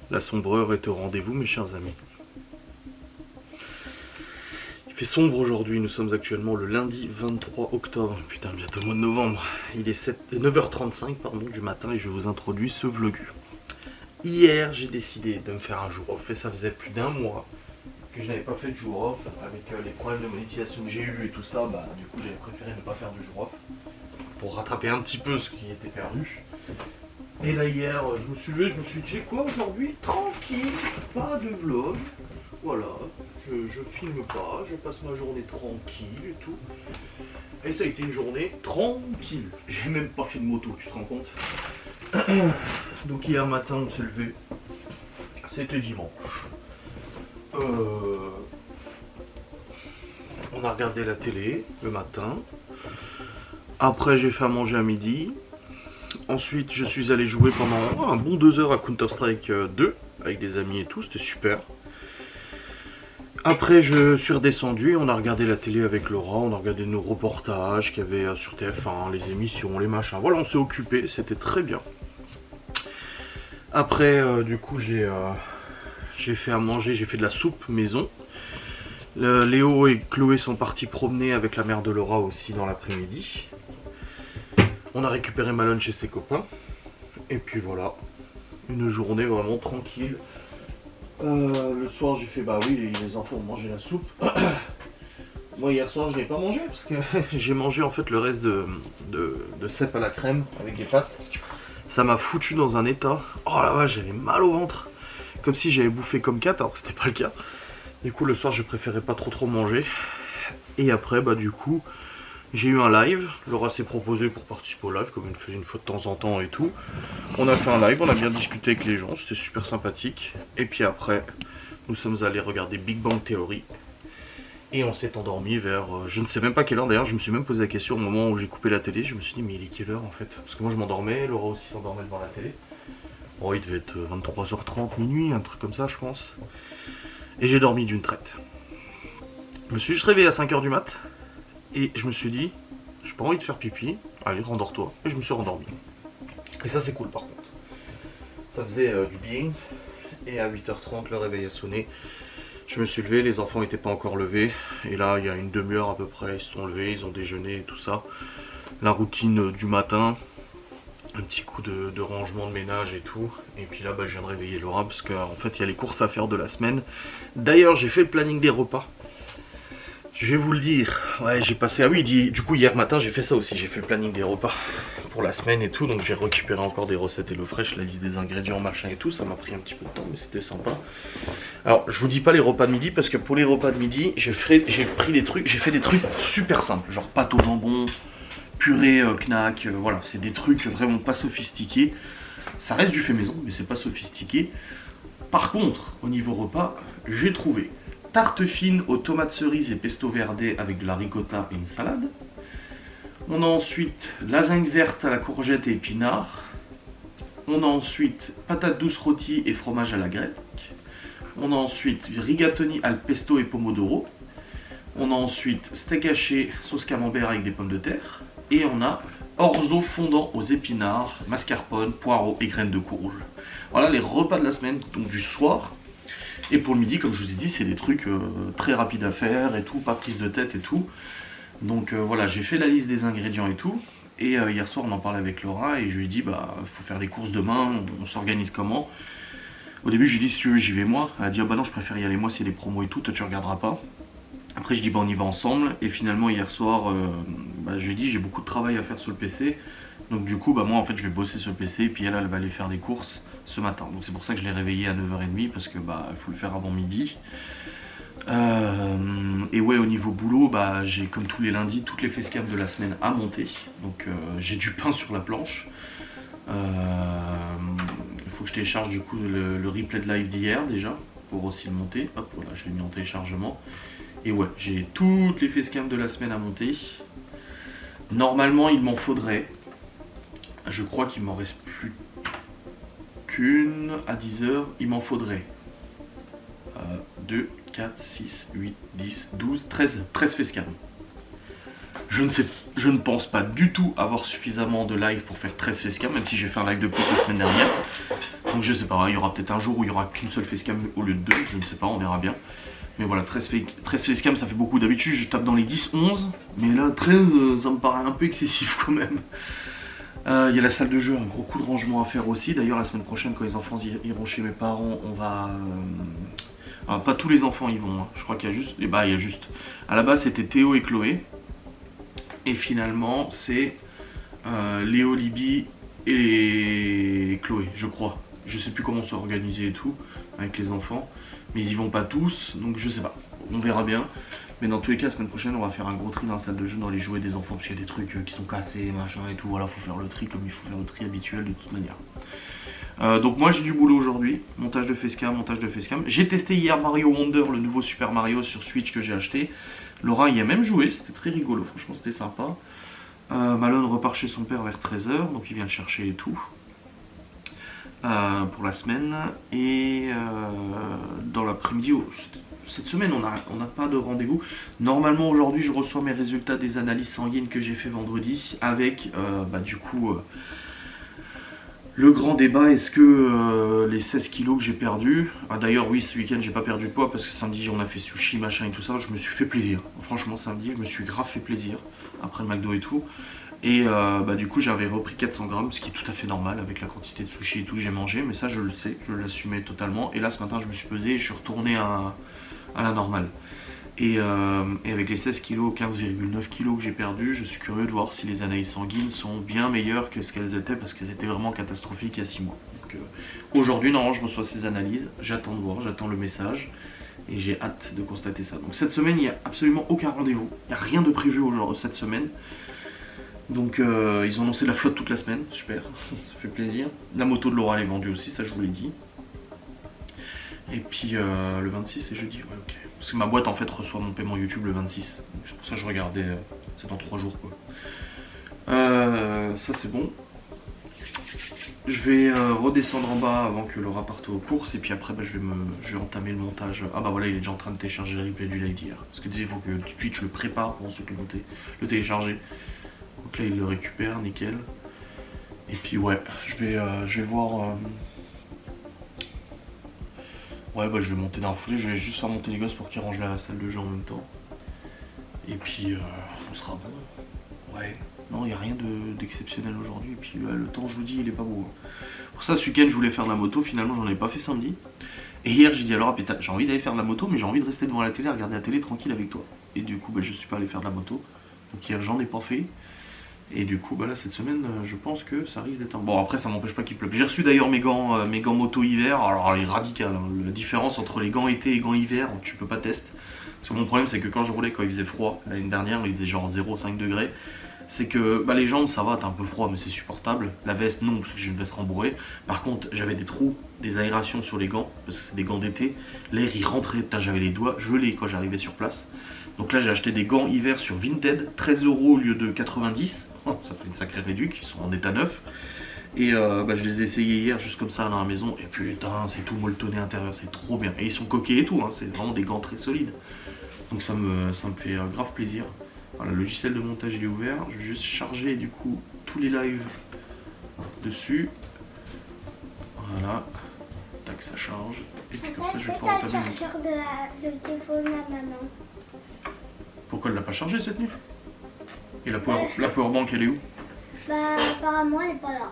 La sombreur est au rendez-vous, mes chers amis. Il fait sombre aujourd'hui, nous sommes actuellement le lundi 23 octobre. Putain, bientôt le mois de novembre. Il est 9h35 pardon, du matin et je vous introduis ce vlog. Hier, j'ai décidé de me faire un jour off et ça faisait plus d'un mois que je n'avais pas fait de jour off. Avec les problèmes de monétisation que j'ai eu et tout ça, du coup j'avais préféré ne pas faire de jour off pour rattraper un petit peu ce qui était perdu. Et là hier, je me suis levé, je me suis dit, tu sais quoi, aujourd'hui, tranquille, pas de vlog, voilà, je filme pas, je passe ma journée tranquille et tout. Et ça a été une journée tranquille, j'ai même pas fait de moto, tu te rends compte? Donc hier matin, on s'est levé, c'était dimanche. On a regardé la télé le matin, après j'ai fait à manger à midi. Ensuite, je suis allé jouer pendant un bon 2 heures à Counter-Strike 2 avec des amis et tout, c'était super. Après, je suis redescendu et on a regardé la télé avec Laura, on a regardé nos reportages qu'il y avait sur TF1, les émissions, les machins. Voilà, on s'est occupé, c'était très bien. Après, du coup, j'ai fait à manger, j'ai fait de la soupe maison. Léo et Chloé sont partis promener avec la mère de Laura aussi dans l'après-midi. On a récupéré Malone chez ses copains. Et puis voilà, une journée vraiment tranquille. Le soir j'ai fait, bah oui, les enfants ont mangé la soupe. Moi hier soir je n'ai pas mangé parce que j'ai mangé en fait le reste de cèpe à la crème avec des pâtes. Ça m'a foutu dans un état. Oh la vache, j'avais mal au ventre. Comme si j'avais bouffé comme 4 alors que c'était pas le cas. Du coup le soir je préférais pas trop manger. Et après bah du coup j'ai eu un live, Laura s'est proposée pour participer au live, comme elle fait une fois de temps en temps et tout. On a fait un live, on a bien discuté avec les gens, c'était super sympathique. Et puis après, nous sommes allés regarder Big Bang Theory. Et on s'est endormi vers, je ne sais même pas quelle heure d'ailleurs, je me suis même posé la question au moment où j'ai coupé la télé. Je me suis dit mais il est quelle heure en fait? Parce que moi je m'endormais, Laura aussi s'endormait devant la télé. Bon il devait être 23h30, minuit, un truc comme ça je pense. Et j'ai dormi d'une traite. Je me suis juste réveillé à 5h du mat'. Et je me suis dit, j'ai pas envie de faire pipi, allez rendors-toi. Et je me suis rendormi. Et ça c'est cool par contre. Ça faisait du bien. Et à 8h30 le réveil a sonné. Je me suis levé, les enfants n'étaient pas encore levés. Et là il y a une demi-heure à peu près, ils se sont levés, ils ont déjeuné et tout ça. La routine du matin, un petit coup de rangement de ménage et tout. Et puis là je viens de réveiller Laura parce qu'en fait il y a les courses à faire de la semaine. D'ailleurs j'ai fait le planning des repas. Je vais vous le dire, ouais j'ai passé, ah oui du coup hier matin j'ai fait ça aussi, j'ai fait le planning des repas pour la semaine et tout, donc j'ai récupéré encore des recettes HelloFresh, la liste des ingrédients machin et tout, ça m'a pris un petit peu de temps mais c'était sympa. Alors je vous dis pas les repas de midi parce que pour les repas de midi j'ai fait des trucs super simples, genre pâte au jambon, purée knack, voilà, c'est des trucs vraiment pas sophistiqués, ça reste du fait maison mais c'est pas sophistiqué. Par contre au niveau repas j'ai trouvé tarte fine aux tomates cerises et pesto verde avec de la ricotta et une salade. On a ensuite lasagne verte à la courgette et épinards. On a ensuite patates douces rôties et fromage à la grecque. On a ensuite rigatoni al pesto et pomodoro. On a ensuite steak haché, sauce camembert avec des pommes de terre. Et on a orzo fondant aux épinards, mascarpone, poireaux et graines de courge. Voilà les repas de la semaine, donc du soir. Et pour le midi, comme je vous ai dit, c'est des trucs très rapides à faire et tout, pas prise de tête et tout. Donc voilà, j'ai fait la liste des ingrédients et tout. Et hier soir, on en parlait avec Laura et je lui ai dit, bah, faut faire les courses demain, on s'organise comment? Au début, je lui ai dit, si tu veux, j'y vais moi. Elle a dit, ah bah non, je préfère y aller moi, c'est des promos et tout, toi tu regarderas pas. Après, je dis, bah on y va ensemble. Et finalement, hier soir, je lui ai dit, j'ai beaucoup de travail à faire sur le PC. Donc du coup, bah moi en fait, je vais bosser sur le PC et puis elle va aller faire des courses ce matin. Donc c'est pour ça que je l'ai réveillé à 9h30 parce que bah il faut le faire avant midi. Et ouais, au niveau boulot, bah j'ai comme tous les lundis toutes les facecam de la semaine à monter. Donc j'ai du pain sur la planche. Il faut que je télécharge du coup le replay de live d'hier déjà pour aussi le monter. Hop, voilà, je l'ai mis en téléchargement. Et ouais, j'ai toutes les facecam de la semaine à monter. Normalement, il m'en faudrait. Je crois qu'il m'en reste plus qu'une à 10h. Il m'en faudrait 2, 4, 6, 8, 10, 12, 13 facecam. Je ne pense pas du tout avoir suffisamment de live pour faire 13 facecam, même si j'ai fait un live de plus la semaine dernière. Donc je sais pas, il y aura peut-être un jour où il y aura qu'une seule facecam au lieu de deux, je ne sais pas, on verra bien. Mais voilà, 13 facecam ça fait beaucoup. D'habitude je tape dans les 10-11, mais là 13 ça me paraît un peu excessif quand même. Il y a la salle de jeu, un gros coup de rangement à faire aussi. D'ailleurs la semaine prochaine quand les enfants iront chez mes parents, on va... pas tous les enfants y vont, hein. Je crois qu'il y a juste... il y a juste... À la base c'était Théo et Chloé. Et finalement c'est Léo, Libby et Chloé, je crois. Je sais plus comment s'organiser et tout avec les enfants. Mais ils y vont pas tous, donc je sais pas. On verra bien. Mais dans tous les cas, la semaine prochaine, on va faire un gros tri dans la salle de jeu, dans les jouets des enfants, parce qu'il y a des trucs qui sont cassés, machin et tout. Voilà, faut faire le tri comme il faut faire le tri habituel de toute manière. Donc moi j'ai du boulot aujourd'hui, montage de facecam. J'ai testé hier Mario Wonder, le nouveau Super Mario sur Switch que j'ai acheté. Laura y a même joué, c'était très rigolo, franchement c'était sympa. Malone repart chez son père vers 13h, donc il vient le chercher et tout. Pour la semaine. Et dans l'après-midi, cette semaine on n'a pas de rendez-vous. Normalement aujourd'hui je reçois mes résultats des analyses sanguines que j'ai fait vendredi avec du coup le grand débat, est-ce que les 16 kilos que j'ai perdu, d'ailleurs oui ce week-end j'ai pas perdu de poids parce que samedi on a fait sushi machin et tout ça, je me suis fait plaisir, franchement samedi je me suis grave fait plaisir après le McDo et tout. Et du coup j'avais repris 400 grammes, ce qui est tout à fait normal avec la quantité de sushi et tout que j'ai mangé, mais ça je le sais, je l'assumais totalement. Et là ce matin je me suis pesé et je suis retourné à la normale. Et avec les 16 kg, 15,9 kg que j'ai perdu, je suis curieux de voir si les analyses sanguines sont bien meilleures que ce qu'elles étaient, parce qu'elles étaient vraiment catastrophiques il y a 6 mois. Donc aujourd'hui normalement je reçois ces analyses, j'attends de voir, j'attends le message. Et j'ai hâte de constater ça. Donc cette semaine il n'y a absolument aucun rendez-vous, il n'y a rien de prévu cette semaine. Donc ils ont annoncé la flotte toute la semaine, super, ça fait plaisir. La moto de Laura elle est vendue aussi, ça je vous l'ai dit. Et puis le 26 c'est jeudi, ouais ok. Parce que ma boîte en fait reçoit mon paiement YouTube le 26. C'est pour ça que je regardais, c'est dans 3 jours quoi. Ça c'est bon. Je vais redescendre en bas avant que Laura parte aux courses. Et puis après je vais entamer le montage. Ah bah voilà il est déjà en train de télécharger le replay du live d'hier. Parce que tu sais il faut que tout de suite je le prépare pour ensuite le télécharger. Donc là il le récupère, nickel. Et puis ouais, je vais voir... Ouais je vais monter dans la foulée, je vais juste faire monter les gosses pour qu'ils rangent la salle de jeu en même temps. Et puis on sera bon. Ouais, non il n'y a rien d'exceptionnel aujourd'hui. Et puis le temps je vous dis il est pas beau. Pour ça ce week-end je voulais faire de la moto, finalement j'en ai pas fait samedi. Et hier j'ai dit alors putain j'ai envie d'aller faire de la moto mais j'ai envie de rester devant la télé, regarder la télé tranquille avec toi. Et du coup je suis pas allé faire de la moto. Donc hier j'en ai pas fait. Et du coup là cette semaine je pense que ça risque d'être un... Bon après ça m'empêche pas qu'il pleuve. J'ai reçu d'ailleurs mes gants moto hiver. Alors elle est radicale hein. La différence entre les gants été et gants hiver tu peux pas tester. Parce que mon problème c'est que quand je roulais quand il faisait froid, l'année dernière il faisait genre 0,5 degrés. C'est que les jambes ça va, t'as un peu froid mais c'est supportable. La veste non parce que j'ai une veste rembourrée. Par contre j'avais des trous, des aérations sur les gants parce que c'est des gants d'été. L'air il rentrait, putain j'avais les doigts gelés quand j'arrivais sur place. Donc là j'ai acheté des gants hiver sur Vinted, 13 € au lieu de 90. Ça fait une sacrée réduc, ils sont en état neuf. Et je les ai essayés hier juste comme ça dans la maison. Et putain c'est tout molletonné à l'intérieur, c'est trop bien. Et ils sont coqués et tout, hein. C'est vraiment des gants très solides. Donc ça me fait grave plaisir. Voilà, le logiciel de montage il est ouvert. Je vais juste charger du coup tous les lives dessus. Voilà. Tac, ça charge. Et puis comme ça je vais pouvoir entamer mon... chargeur de téléphone à maman. Pourquoi elle l'a pas chargé cette nuit? Et la powerbank elle est où? Bah apparemment elle est pas là.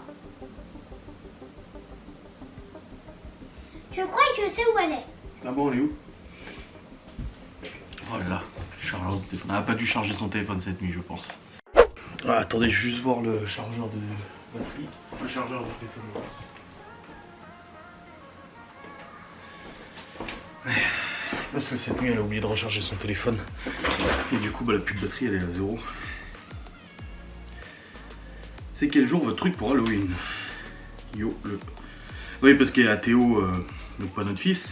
Je crois que je sais où elle est. Ah bon elle est où? Oh là là, chargeur de téléphone. Elle n'a pas dû charger son téléphone cette nuit je pense. Ah, attendez, je vais juste voir le chargeur de batterie. Le chargeur de téléphone. Parce que cette nuit elle a oublié de recharger son téléphone. Et du coup la pile de batterie elle est à 0. C'est quel jour votre truc pour Halloween? Yo le... Oui parce qu'il y a Théo, donc pas notre fils,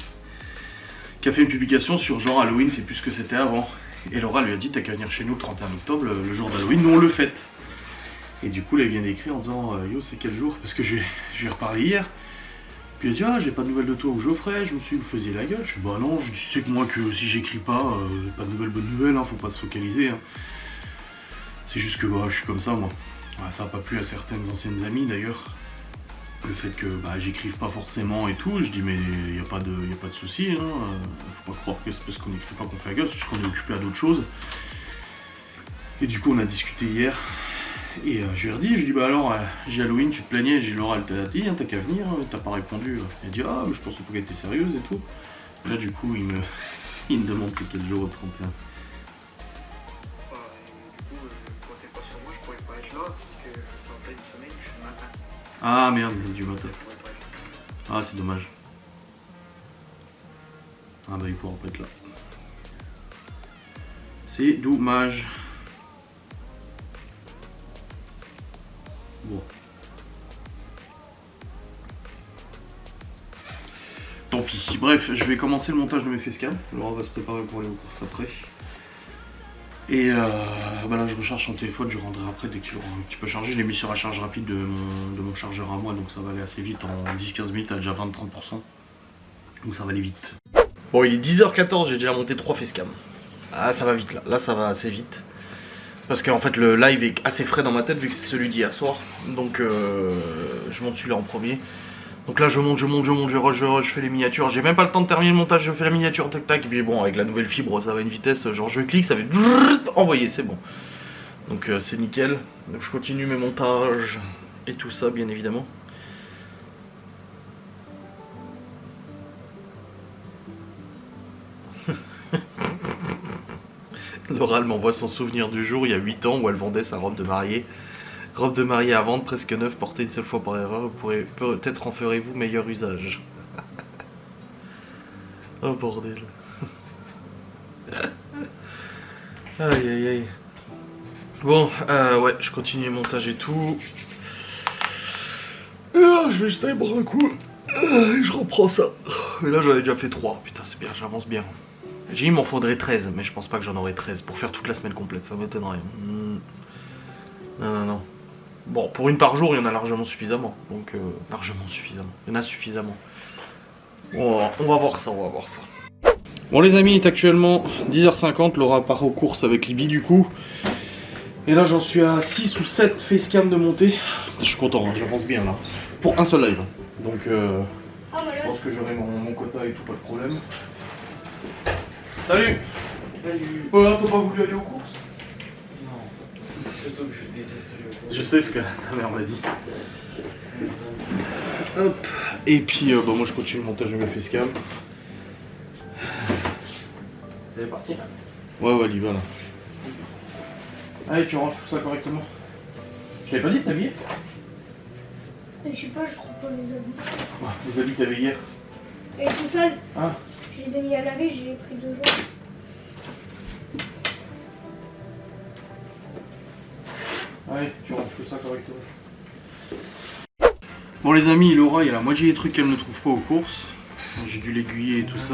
qui a fait une publication sur genre Halloween c'est plus ce que c'était avant. Et Laura lui a dit t'as qu'à venir chez nous le 31 octobre, le jour d'Halloween, nous on le fête. Et du coup là il vient d'écrire en disant yo c'est quel jour? Parce que je lui ai reparlé hier. Puis il a dit ah j'ai pas de nouvelles de toi ou Geoffrey, je me suis dit vous faisiez la gueule. Je dis bah non, je sais que moi que si j'écris pas, pas de nouvelles bonnes nouvelles, hein, faut pas se focaliser. Hein. C'est juste que je suis comme ça moi. Ouais, ça a pas plu à certaines anciennes amies d'ailleurs. le fait que j'écrive pas forcément et tout, je dis mais il n'y a pas de souci, hein. Faut pas croire que c'est parce qu'on n'écrit pas qu'on fait la gueule, c'est juste qu'on est occupé à d'autres choses. Et du coup on a discuté hier, et je lui ai redit, je dis alors j'ai Halloween, tu te plaignais, j'ai Laura elle t'a dit, hein, t'as qu'à venir, t'as pas répondu. Elle dit ah mais je pensais pas qu'elle était sérieuse et tout. Et là du coup il me demande c'est quel jour au 31. Ah merde, du matin. Ah c'est dommage. Ah bah il pourra pas être là. C'est dommage. Bon. Tant pis. Bref, je vais commencer le montage de mes facecam. Laura va se préparer pour aller aux courses après. Et là je recharge son téléphone, je rendrai après dès qu'il aura un petit peu chargé. Je l'ai mis sur la charge rapide de mon chargeur à moi, donc ça va aller assez vite. En 10-15 minutes, elle a déjà 20-30%. Donc ça va aller vite. Bon, il est 10h14, j'ai déjà monté 3 facecam. Ah ça va vite là, ça va assez vite. Parce qu'en fait le live est assez frais dans ma tête vu que c'est celui d'hier soir. Donc je monte celui-là en premier. Donc là je monte, je fais les miniatures. J'ai même pas le temps de terminer le montage, je fais la miniature, tac tac. Et puis bon, avec la nouvelle fibre ça va à une vitesse, genre je clique, ça fait envoyer, c'est bon. Donc c'est nickel. Donc je continue mes montages et tout ça bien évidemment. Laura m'envoie son souvenir du jour il y a 8 ans où elle vendait sa robe de mariée. Robe de mariée à vendre, presque neuve, portée une seule fois par erreur. Peut-être en ferez-vous meilleur usage. Oh bordel. Aïe aïe aïe. Bon, ouais, je continue le montage et tout. Je vais juste aller boire un coup. Je reprends ça. Mais là j'en ai déjà fait 3. Putain, c'est bien, j'avance bien. J'ai dit il m'en faudrait 13, mais je pense pas que j'en aurai 13 pour faire toute la semaine complète, ça m'étonnerait. Non. Bon, pour une par jour, il y en a largement suffisamment. Donc, largement suffisamment. Il y en a suffisamment. On va voir ça, Bon les amis, il est actuellement 10h50, Laura part aux courses avec Libby du coup. Et là j'en suis à 6 ou 7 facecam de montée. Je suis content, hein, j'avance bien là. Pour un seul live. Donc je pense que j'aurai mon quota et tout, pas de problème. Salut. Salut. T'as pas voulu aller aux courses? Non. C'est toi que je déteste aller aux courses. Je sais ce que ta mère m'a dit. Hop. Et puis moi je continue le montage de mes facecam. C'est parti là? Ouais, il y va là. Allez, tu ranges tout ça correctement. Je t'avais pas dit de t'habiller? Je sais pas, je trouve pas les habits. Les habits que t'avais hier. Et tout seul. Ah. Je les ai mis à laver, j'ai pris 2 jours. Allez, tu ranges tout ça correctement. Bon les amis, Laura, il y a la moitié des trucs qu'elle ne trouve pas aux courses. J'ai dû l'aiguiller et tout ça.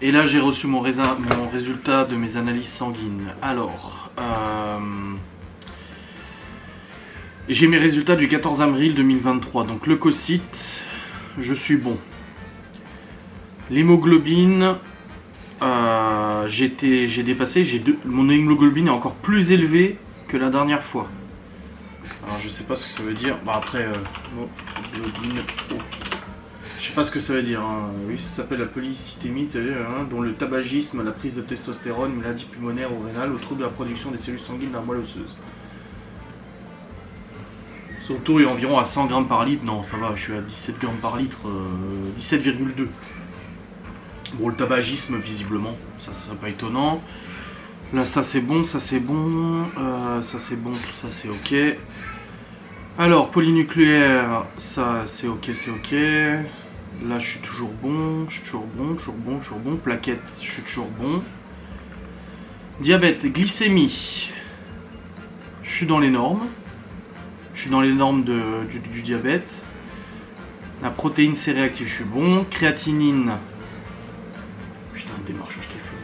Et là j'ai reçu mon résultat de mes analyses sanguines. Alors, j'ai mes résultats du 14 avril 2023. Donc leucocyte, je suis bon. L'hémoglobine, j'ai dépassé, mon hémoglobine est encore plus élevée que la dernière fois. Alors je sais pas ce que ça veut dire. Bah après, hémoglobine, je sais pas ce que ça veut dire. Hein. Oui, ça s'appelle la polycythémie, dont le tabagisme, la prise de testostérone, maladie pulmonaire ou rénale, au trouble de la production des cellules sanguines dans la moelle osseuse. Son taux est environ à 100 grammes par litre. Non, ça va, je suis à 17 grammes par litre, 17,2. Bon, le tabagisme, visiblement, ça c'est pas étonnant. Là, ça c'est bon, ça c'est bon, ça c'est bon, tout ça c'est ok. Alors, polynucléaire, ça c'est ok, c'est ok. Là, je suis toujours bon, toujours bon. Plaquette, je suis toujours bon. Diabète, glycémie, je suis dans les normes. Je suis dans les normes du diabète. La protéine C réactive, je suis bon. Créatinine. Putain, démarchage téléphone.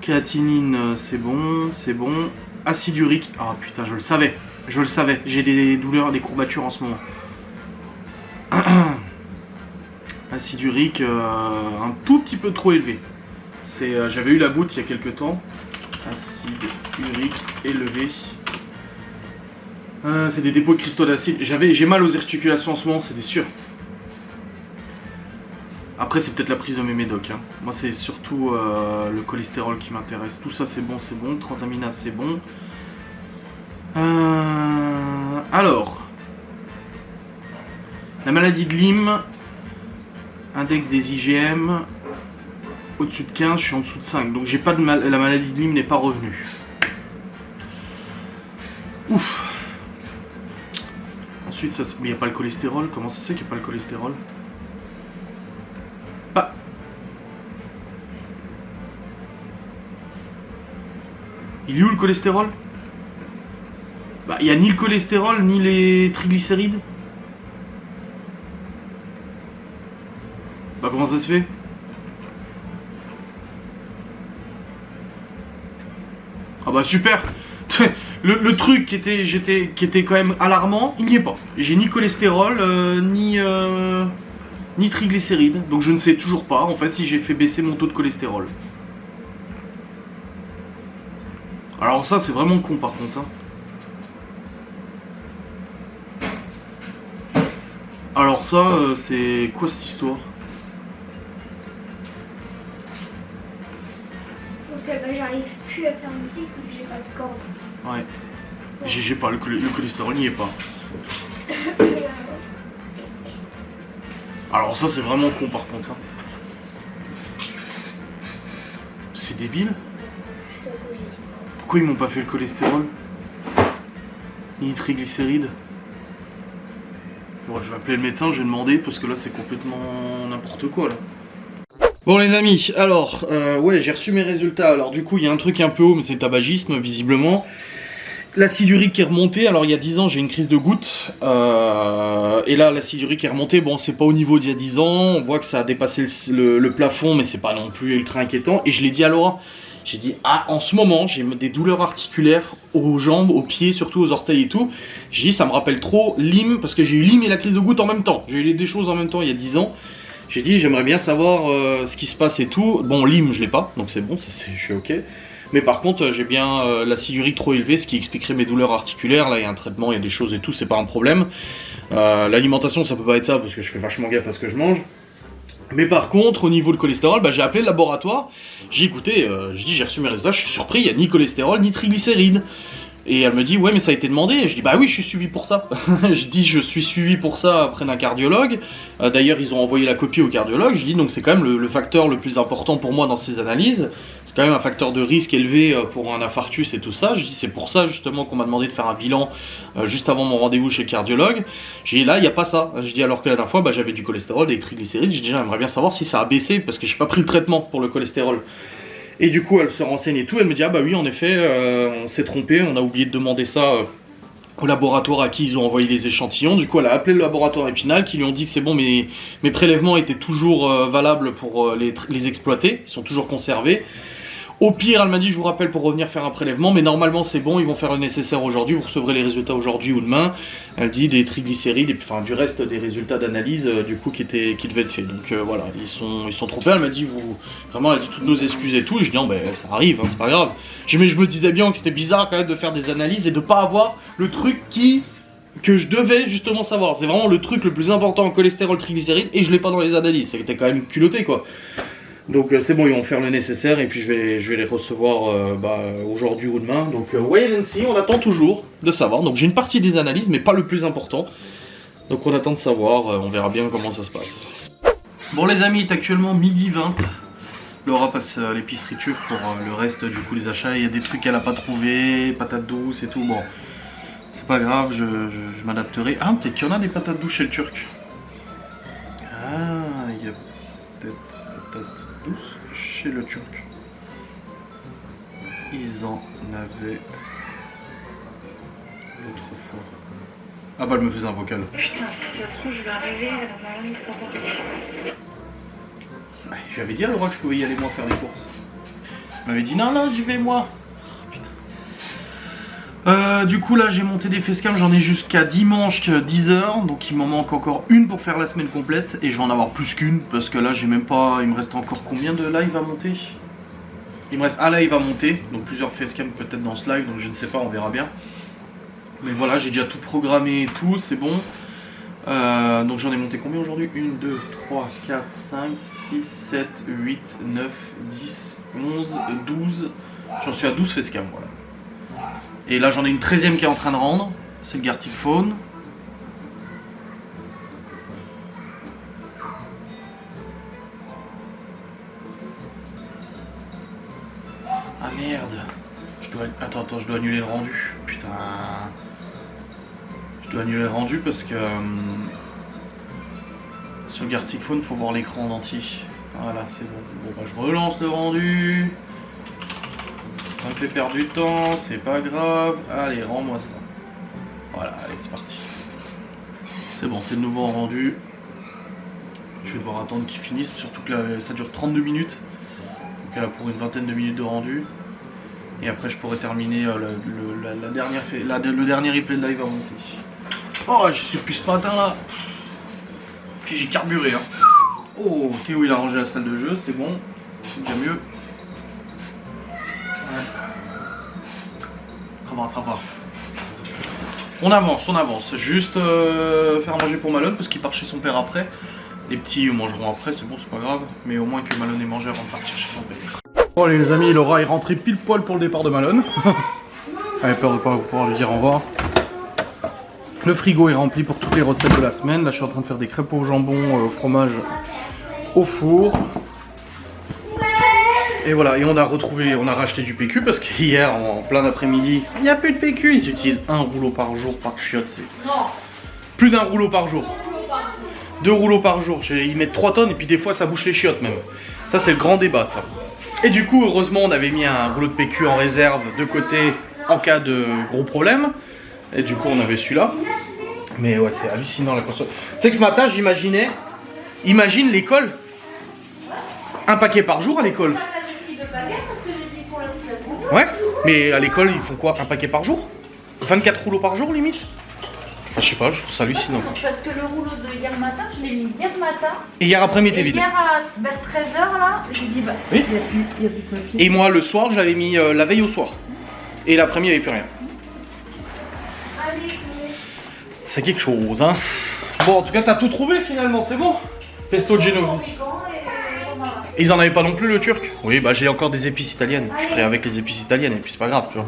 Créatinine, c'est bon, c'est bon. Acide urique. Ah putain, je le savais. J'ai des douleurs, des courbatures en ce moment. Acide urique, un tout petit peu trop élevé. J'avais eu la goutte il y a quelques temps. Acide urique élevé. C'est des dépôts de cristaux d'acide. J'ai mal aux articulations en ce moment, c'était sûr. Après, c'est peut-être la prise de mes médocs. Hein. Moi, c'est surtout le cholestérol qui m'intéresse. Tout ça, c'est bon, c'est bon. Transaminase, c'est bon. Alors, la maladie de Lyme, index des IgM, au-dessus de 15, je suis en dessous de 5. Donc, j'ai pas de la maladie de Lyme n'est pas revenue. Ouf. Ensuite, ça, mais il n'y a pas le cholestérol. Comment ça se fait qu'il n'y a pas le cholestérol? Bah. Il est où le cholestérol? Bah, il n'y a ni le cholestérol, ni les triglycérides. Bah, comment ça se fait? Ah bah, super. Le truc qui était quand même alarmant, il n'y est pas. J'ai ni cholestérol, ni triglycérides. Donc je ne sais toujours pas, en fait, si j'ai fait baisser mon taux de cholestérol. Alors ça, c'est vraiment con, par contre. Hein. Alors ça, c'est quoi cette histoire? Donc j'arrive plus à faire musique vu que j'ai pas de corde. Ouais. J'ai pas, le cholestérol n'y est pas. Alors ça, c'est vraiment con, par contre. Hein. C'est débile. Pourquoi ils m'ont pas fait le cholestérol? Ni les triglycérides? Bon, je vais appeler le médecin, je vais demander parce que là c'est complètement n'importe quoi là. Bon les amis, alors ouais, j'ai reçu mes résultats. Alors du coup il y a un truc un peu haut, mais c'est le tabagisme visiblement. L'acide urique qui est remonté. Alors il y a 10 ans j'ai une crise de goutte et là l'acide urique est remonté. Bon, c'est pas au niveau d'il y a 10 ans, on voit que ça a dépassé le plafond, mais c'est pas non plus ultra inquiétant. Et je l'ai dit à Laura, j'ai dit ah, en ce moment j'ai des douleurs articulaires aux jambes, aux pieds, surtout aux orteils et tout. J'ai dit ça me rappelle trop Lyme, parce que j'ai eu Lyme et la crise de goutte en même temps. J'ai eu les deux choses en même temps il y a 10 ans. J'ai dit j'aimerais bien savoir ce qui se passe et tout. Bon, Lyme je l'ai pas, donc c'est bon, je suis ok. Mais par contre j'ai bien l'acide urique trop élevé, ce qui expliquerait mes douleurs articulaires. Là il y a un traitement, il y a des choses et tout, c'est pas un problème. L'alimentation ça peut pas être ça, parce que je fais vachement gaffe à ce que je mange. Mais par contre, au niveau de cholestérol, bah, j'ai appelé le laboratoire. J'ai dit, écoutez, j'ai reçu mes résultats, je suis surpris, il n'y a ni cholestérol, ni triglycérides. Et elle me dit, ouais, mais ça a été demandé. Et je dis, bah oui, je suis suivi pour ça. Je dis, je suis suivi pour ça auprès d'un cardiologue. D'ailleurs, ils ont envoyé la copie au cardiologue. Je dis, donc c'est quand même le facteur le plus important pour moi dans ces analyses. C'est quand même un facteur de risque élevé pour un infarctus et tout ça. Je dis, c'est pour ça justement qu'on m'a demandé de faire un bilan juste avant mon rendez-vous chez le cardiologue. J'ai dit, là, il n'y a pas ça. Je dis, alors que la dernière fois, bah, j'avais du cholestérol, des triglycérides. J'ai dit, j'aimerais bien savoir si ça a baissé, parce que j'ai pas pris le traitement pour le cholestérol. Et du coup, elle se renseigne et tout, elle me dit, ah bah oui, en effet, on s'est trompé, on a oublié de demander ça au laboratoire à qui ils ont envoyé les échantillons. Du coup, elle a appelé le laboratoire Épinal, qui lui ont dit que c'est bon, mes prélèvements étaient toujours valables pour les exploiter, ils sont toujours conservés. Au pire, elle m'a dit, je vous rappelle pour revenir faire un prélèvement, mais normalement c'est bon, ils vont faire le nécessaire aujourd'hui, vous recevrez les résultats aujourd'hui ou demain. Elle dit des triglycérides, et enfin du reste des résultats d'analyse du coup qui devaient être faits. Donc voilà, ils sont trompés. Elle m'a dit, vraiment, elle a dit toutes nos excuses et tout. Et je dis, non, ben ça arrive, hein, c'est pas grave. Mais je me disais bien que c'était bizarre quand même de faire des analyses et de pas avoir le truc que je devais justement savoir. C'est vraiment le truc le plus important en cholestérol, triglycérides, et je l'ai pas dans les analyses. C'était quand même culotté quoi. Donc c'est bon, ils vont faire le nécessaire et puis je vais les recevoir aujourd'hui ou demain. Donc wait and see, on attend toujours de savoir. Donc j'ai une partie des analyses, mais pas le plus important. Donc on attend de savoir, on verra bien comment ça se passe. Bon les amis, il est actuellement 12h20. Laura passe à l'épicerie turque pour le reste du coup des achats. Il y a des trucs qu'elle a pas trouvé, patates douces et tout. Bon, c'est pas grave, je m'adapterai. Ah, peut-être qu'il y en a des patates douces chez le turc. Ah, il y a peut-être patates chez le turc. Ils en avaient l'autre fois. Ah bah elle me faisait un vocal. Putain, si ça se trouve, je vais arriver, elle va rien me rapporter. Je lui avais dit à Laura que je pouvais y aller moi faire des courses. Elle m'avait dit non, j'y vais moi. Putain. Du coup là j'ai monté des facecam, j'en ai jusqu'à dimanche 10h, donc il m'en manque encore une pour faire la semaine complète et je vais en avoir plus qu'une parce que là j'ai même pas, il me reste encore combien de live à monter? Il me reste un live à monter, donc plusieurs facecam peut-être dans ce live, donc je ne sais pas, on verra bien. Mais voilà, j'ai déjà tout programmé et tout, c'est bon. Donc j'en ai monté combien aujourd'hui? 1, 2, 3, 4, 5, 6, 7, 8, 9, 10, 11, 12. J'en suis à 12 facecam, voilà. Et là j'en ai une 13e qui est en train de rendre, c'est le Gartic Phone. Ah merde, attends, je dois annuler le rendu, putain. Je dois annuler le rendu parce que sur le Gartic Phone faut voir l'écran en entier. Voilà, c'est bon. Bon bah je relance le rendu. Ça me fait perdre du temps, c'est pas grave. Allez, rends-moi ça. Voilà, allez, c'est parti. C'est bon, c'est le nouveau rendu. Je vais devoir attendre qu'il finisse, surtout que là, ça dure 32 minutes. Donc là, pour une vingtaine de minutes de rendu. Et après, je pourrais terminer le dernier replay de live à monter. Oh, je suis plus ce matin là. Puis j'ai carburé. Hein. Oh, Théo il a rangé la salle de jeu, c'est bon. C'est déjà mieux. Ouais. Ça va. On avance. Juste faire manger pour Malone parce qu'il part chez son père après. Les petits mangeront après, c'est bon, c'est pas grave. Mais au moins que Malone ait mangé avant de partir chez son père. Bon les amis, Laura est rentrée pile poil pour le départ de Malone. Elle a peur de pas pouvoir lui dire au revoir. Le frigo est rempli pour toutes les recettes de la semaine. Là je suis en train de faire des crêpes au jambon, au fromage, au four. Et voilà, et on a racheté du PQ parce qu'hier en plein après-midi, il n'y a plus de PQ. Ils utilisent un rouleau par jour par chiotte. C'est plus d'un rouleau par jour. 2 rouleaux par jour. Ils mettent 3 tonnes et puis des fois ça bouche les chiottes même. Ça c'est le grand débat ça. Et du coup heureusement on avait mis un rouleau de PQ en réserve de côté en cas de gros problème. Et du coup on avait celui-là. Mais ouais c'est hallucinant la console. Tu sais que ce matin j'imaginais, imagine l'école, un paquet par jour à l'école. Ouais, mais à l'école ils font quoi? Un paquet par jour? 24 rouleaux par jour limite? Enfin, je sais pas, je trouve ça hallucinant. Parce que le rouleau de hier matin, je l'ai mis hier matin. Et hier après-midi, t'es vide. Hier à 13h là, j'ai dit bah, oui. il y a plus de papier. Et moi le soir, je l'avais mis la veille au soir. Et l'après-midi, il n'y avait plus rien. C'est quelque chose, hein. Bon, en tout cas, t'as tout trouvé finalement, c'est bon. Pesto Genoa. Et ils en avaient pas non plus le turc? Oui, bah j'ai encore des épices italiennes. Je ferai avec les épices italiennes et puis c'est pas grave, tu vois.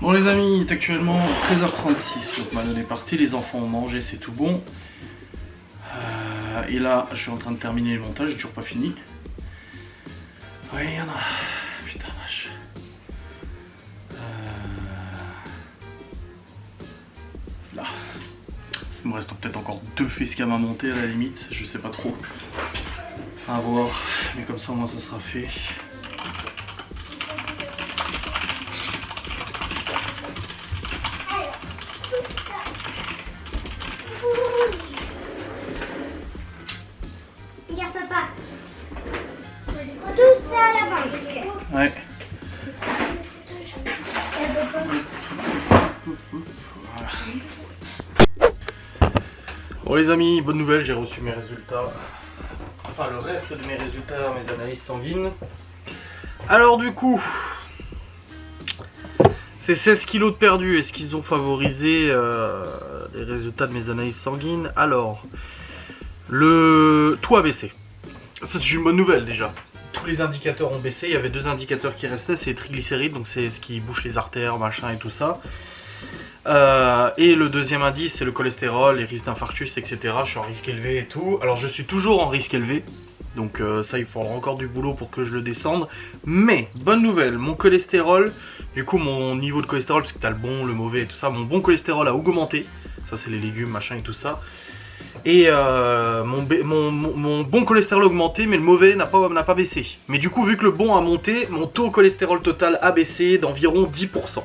Bon les amis, il est actuellement 13h36, donc Malone est parti, les enfants ont mangé, c'est tout bon. Et là, je suis en train de terminer le montage, j'ai toujours pas fini. Ouais, il y en a. Putain vache. Là. Il me reste peut-être encore 2 facecam à monter à la limite, je sais pas trop. À voir, mais comme ça au moins ça sera fait. Regarde papa. Tout ça là-bas. Ouais. Voilà. Bon les amis, bonne nouvelle, j'ai reçu mes résultats. Enfin le reste de mes résultats, mes analyses sanguines. Alors du coup, ces 16 kilos de perdu, est-ce qu'ils ont favorisé les résultats de mes analyses sanguines? Alors, tout a baissé. C'est une bonne nouvelle déjà. Tous les indicateurs ont baissé, il y avait 2 indicateurs qui restaient, c'est les triglycérides, donc c'est ce qui bouche les artères, machin et tout ça. Et le deuxième indice c'est le cholestérol, les risques d'infarctus, etc. Je suis en risque élevé et tout. Alors je suis toujours en risque élevé, donc ça il faudra encore du boulot pour que je le descende. Mais bonne nouvelle, mon cholestérol, du coup mon niveau de cholestérol, parce que t'as le bon, le mauvais et tout ça, mon bon cholestérol a augmenté. Ça c'est les légumes, machin et tout ça. Et mon bon cholestérol a augmenté, mais le mauvais n'a pas baissé. Mais du coup vu que le bon a monté, mon taux cholestérol total a baissé d'environ 10%.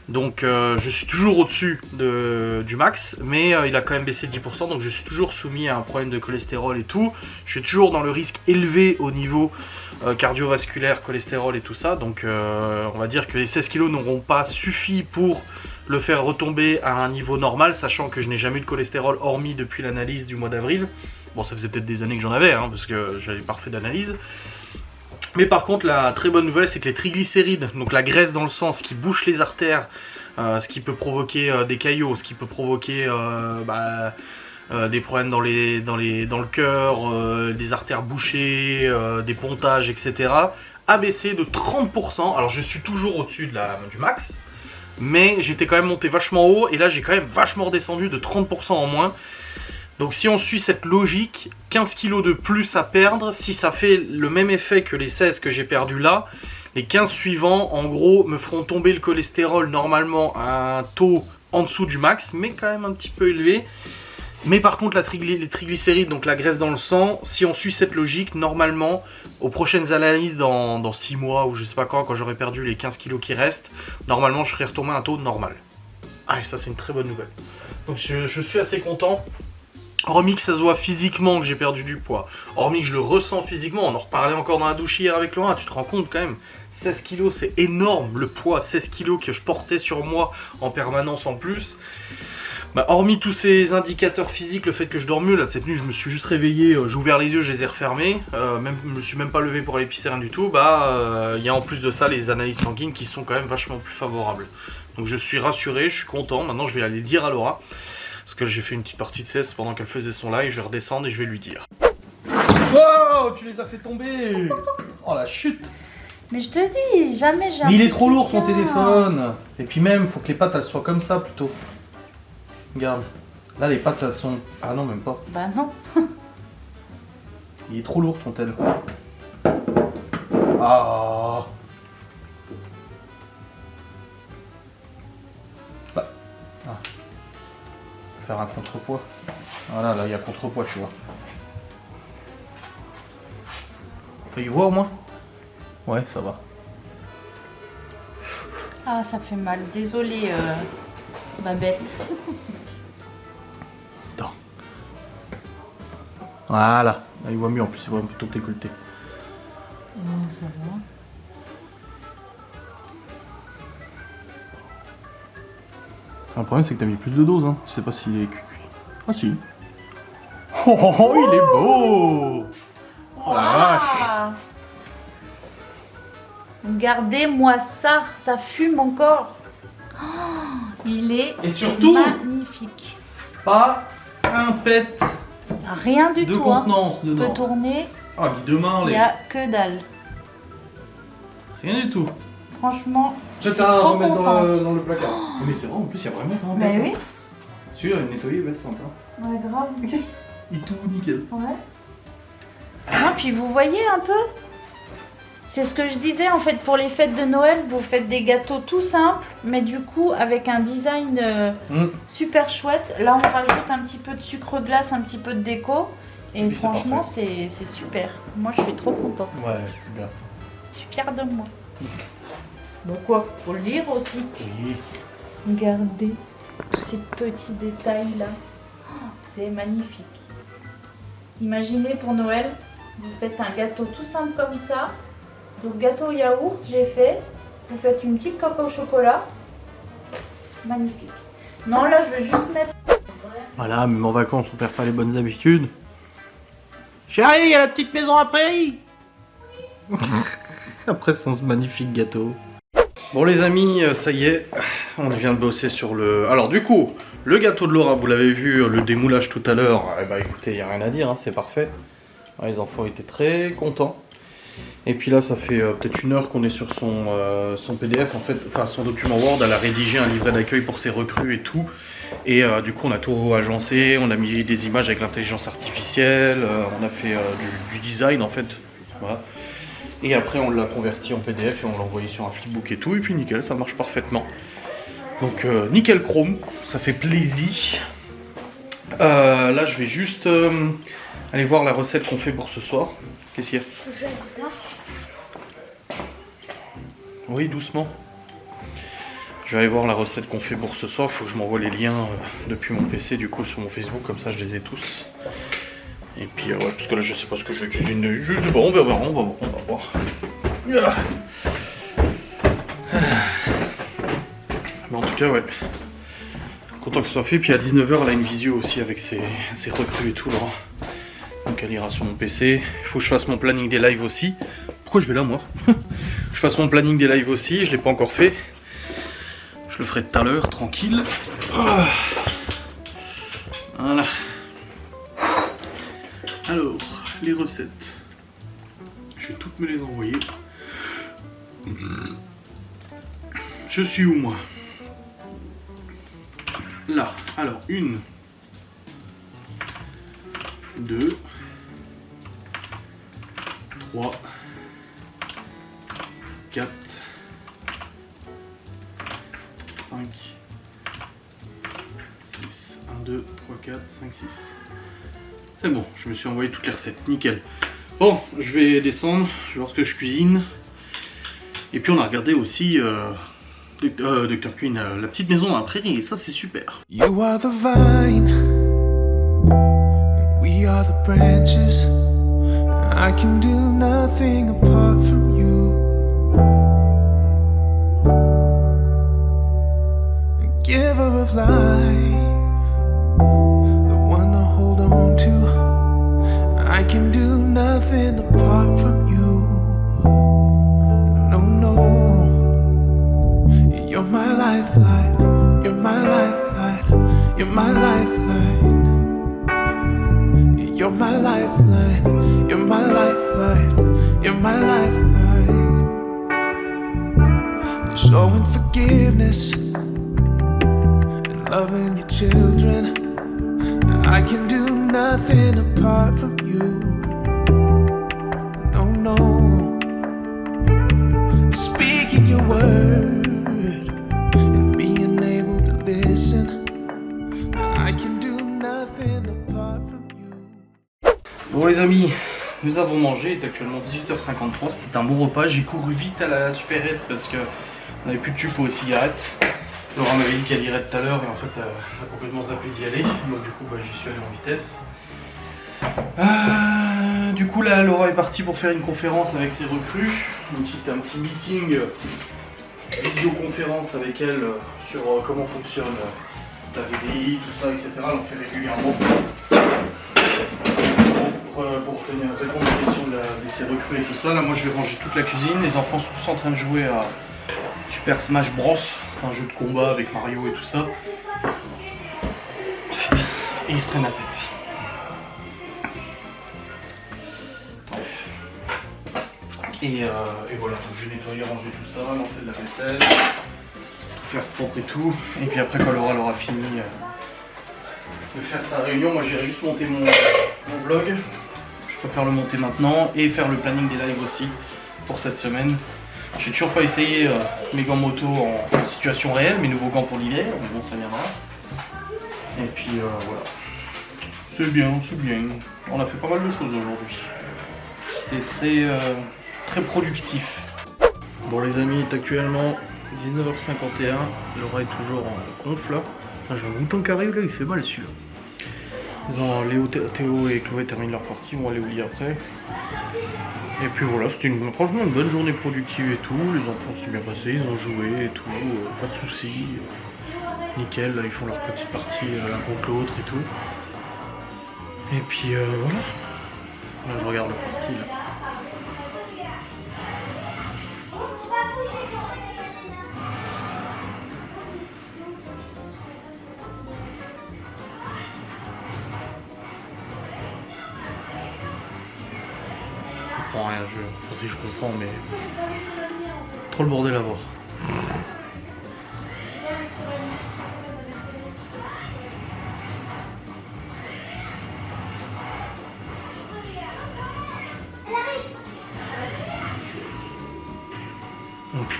Donc je suis toujours au-dessus du max, mais il a quand même baissé de 10%, donc je suis toujours soumis à un problème de cholestérol et tout. Je suis toujours dans le risque élevé au niveau cardiovasculaire, cholestérol et tout ça. Donc on va dire que les 16 kilos n'auront pas suffi pour le faire retomber à un niveau normal, sachant que je n'ai jamais eu de cholestérol hormis depuis l'analyse du mois d'avril. Bon, ça faisait peut-être des années que j'en avais, hein, parce que j'avais pas refait d'analyse. Mais par contre, la très bonne nouvelle, c'est que les triglycérides, donc la graisse dans le sang, ce qui bouche les artères, ce qui peut provoquer des caillots, ce qui peut provoquer des problèmes dans le cœur, des artères bouchées, des pontages, etc., a baissé de 30%. Alors je suis toujours au-dessus du max, mais j'étais quand même monté vachement haut, et là j'ai quand même vachement redescendu de 30% en moins. Donc si on suit cette logique, 15 kg de plus à perdre, si ça fait le même effet que les 16 que j'ai perdu là, les 15 suivants, en gros, me feront tomber le cholestérol normalement à un taux en dessous du max, mais quand même un petit peu élevé. Mais par contre, les triglycérides, donc la graisse dans le sang, si on suit cette logique, normalement, aux prochaines analyses dans 6 mois ou je sais pas quand j'aurai perdu les 15 kg qui restent, normalement je serai retombé à un taux normal. Ah, et ça c'est une très bonne nouvelle. Donc je suis assez content. Hormis que ça se voit physiquement que j'ai perdu du poids, hormis que je le ressens physiquement, on en reparlait encore dans la douche hier avec Laura, tu te rends compte quand même, 16 kilos c'est énorme le poids, 16 kilos que je portais sur moi en permanence en plus. Bah, hormis tous ces indicateurs physiques, le fait que je dors mieux, là cette nuit je me suis juste réveillé, j'ai ouvert les yeux, je les ai refermés, je me suis même pas levé pour aller pisser, rien du tout, il y a en plus de ça les analyses sanguines qui sont quand même vachement plus favorables. Donc je suis rassuré, je suis content, maintenant je vais aller dire à Laura. Parce que j'ai fait une petite partie de cesse pendant qu'elle faisait son live, je vais redescendre et je vais lui dire. Wow, tu les as fait tomber. Oh la chute. Mais je te dis, jamais j'ai. Mais il est trop lourd ton téléphone. Et puis même, faut que les pattes elles soient comme ça plutôt. Regarde. Là les pattes elles sont... Ah non, même pas. Bah non. Il est trop lourd ton tel. Ah. Faire un contrepoids. Voilà, là il y a contrepoids, tu vois. Tu y vois au moins? Ouais, ça va. Ah, ça fait mal. Désolée, Babette. Attends. Voilà. Là, il voit mieux en plus, il voit plutôt décolleté. Ça va. Le problème c'est que t'as mis plus de doses, hein. Je sais pas s'il est cuit. Ah si. Oh, il est beau. Oh la vache. Regardez-moi ça, ça fume encore. Oh, il est Et surtout, magnifique. Pas un pet Rien du de tout. contenance On dedans. peut tourner, Ah, demain, il n'y a que dalle. Rien du tout. Franchement, je suis Peut-être à trop remettre contente. dans le placard. Mais c'est vrai, en plus, il y a vraiment pas un Mais pet. oui. Celui-là, nettoyer va être simple. Hein. Ouais, grave. Et tout nickel. Ouais. Non, puis vous voyez un peu. C'est ce que je disais en fait pour les fêtes de Noël, vous faites des gâteaux tout simples, mais du coup avec un design super chouette. Là on rajoute un petit peu de sucre glace, un petit peu de déco, et franchement c'est super. Moi je suis trop contente. Ouais, c'est bien. Je suis fière de moi. Bon quoi, faut le dire aussi. Oui. Regardez tous ces petits détails là. Oh, c'est magnifique. Imaginez pour Noël, vous faites un gâteau tout simple comme ça. Donc gâteau yaourt, j'ai fait. Vous faites une petite coque au chocolat. Magnifique. Non, là, je vais juste mettre... Voilà, même en vacances, on perd pas les bonnes habitudes. Chérie, il y a la petite maison après. Après ce magnifique gâteau. Bon les amis, ça y est, on vient de bosser sur le... Alors du coup, le gâteau de Laura, vous l'avez vu, le démoulage tout à l'heure. Eh bah écoutez, il n'y a rien à dire, hein, c'est parfait. Les enfants étaient très contents. Et puis là, ça fait peut-être 1 heure qu'on est sur son PDF, en fait, enfin son document Word. Elle a rédigé un livret d'accueil pour ses recrues et tout. Et du coup, on a tout agencé, on a mis des images avec l'intelligence artificielle, on a fait du design en fait. Voilà. Et après, on l'a converti en PDF et on l'a envoyé sur un flipbook et tout. Et puis nickel, ça marche parfaitement. Donc nickel chrome, ça fait plaisir. Là, je vais juste aller voir la recette qu'on fait pour ce soir. Qu'est-ce qu'il y a? Oui, doucement. Je vais aller voir la recette qu'on fait pour ce soir. Il faut que je m'envoie les liens depuis mon PC, du coup, sur mon Facebook. Comme ça, je les ai tous. Et puis, ouais, parce que là, je sais pas ce que je vais cuisiner. Je sais pas, on va voir, on va voir. Mais en tout cas, ouais. Content que ce soit fait. Puis à 19h, elle a une visio aussi avec ses recrues et tout, là. Donc elle ira sur mon PC. Il faut que je fasse mon planning des lives aussi. pourquoi je vais là moi? Je fasse mon planning des lives aussi, je l'ai pas encore fait. Je le ferai tout à l'heure, tranquille. Voilà. Alors, les recettes. Je vais toutes me les envoyer. Je suis où moi? Là. Alors, 1, 2, 3, 4, 5, 6, 1, 2, 3, 4, 5, 6. C'est bon, je me suis envoyé toutes les recettes, nickel. Bon, je vais descendre, je vais voir ce que je cuisine. Et puis on a regardé aussi Dr. Queen, la petite maison dans la prairie, et ça c'est super. You are the vine, and we are the branches. I can do nothing apart from you. Giver of life, the one to hold on to. I can do nothing apart from you. No, no. You're my lifeline. You're my lifeline. You're my lifeline. You're my lifeline. You're my lifeline. You're my lifeline. You're showing forgiveness. Loving your children, I can do nothing apart from you. No, no. Speaking your word and being able to listen, I can do nothing apart from you. Bon les amis, nous avons mangé, il est actuellement 18h53, c'était un bon repas. J'ai couru vite à la supérette parce que on n'avait plus de tube pour les cigarettes. Laura m'avait dit qu'elle irait tout à l'heure et en fait elle a complètement zappé d'y aller, donc du coup j'y suis allé en vitesse. Du coup là Laura est partie pour faire une conférence avec ses recrues, un petit meeting, visioconférence avec elle sur comment fonctionne la VDI, tout ça, etc. Elle en fait régulièrement pour répondre aux questions de ses recrues et tout ça. Là moi je vais ranger toute la cuisine, les enfants sont tous en train de jouer à Super Smash Bros, c'est un jeu de combat avec Mario et tout ça. Et ils se prennent la tête. Bref. Et voilà, je vais nettoyer, ranger tout ça, lancer de la vaisselle, tout faire propre et tout. Et puis après quand Laura aura fini de faire sa réunion, moi j'irai juste monter mon vlog. Je préfère le monter maintenant et faire le planning des lives aussi pour cette semaine. J'ai toujours pas essayé mes gants moto en situation réelle, mes nouveaux gants pour l'hiver, mais bon ça viendra. Et puis voilà. C'est bien, c'est bien. On a fait pas mal de choses aujourd'hui. C'était très productif. Bon les amis, il est actuellement 19h51. Laura est toujours en conf là. J'ai un mouton qui arrive là, il fait mal celui-là. Léo, Théo et Chloé terminent leur partie, on va aller au lit après. Et puis voilà, c'était franchement une bonne journée productive et tout. Les enfants s'est bien passé, ils ont joué et tout, pas de soucis. Nickel, là, ils font leur petite partie l'un contre l'autre et tout. Et puis voilà. Là je regarde la partie là. Je comprends rien, enfin si je comprends mais trop le bordel à voir. Donc.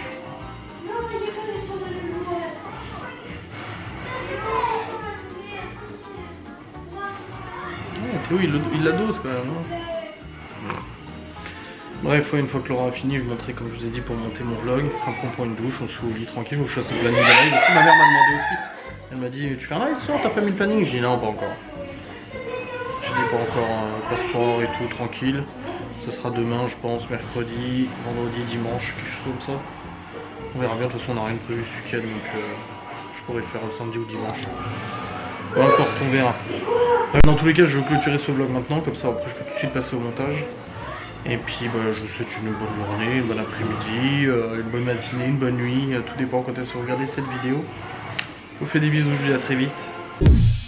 Théo il la dose quand même. Hein. Bref, une fois que Laura a fini, je montrerai comme je vous ai dit pour monter mon vlog. Après on prend une douche, on se fout au lit tranquille, je chasse le planning de live. Aussi ma mère m'a demandé aussi. Elle m'a dit tu fais un live ce soir, t'as pas mis le planning? J'ai dit non pas encore. J'ai dit pas encore, pas ce soir et tout, tranquille. Ce sera demain je pense, mercredi, vendredi, dimanche, quelque chose comme ça. On verra bien, de toute façon on n'a rien de prévu ce week-end donc je pourrais faire samedi ou dimanche. Peu importe, on verra. Dans tous les cas je vais clôturer ce vlog maintenant, comme ça après je peux tout de suite passer au montage. Et puis je vous souhaite une bonne journée, une bonne après-midi, une bonne matinée, une bonne nuit. Tout dépend quand est-ce que vous regardez cette vidéo. Je vous fais des bisous, je vous dis à très vite.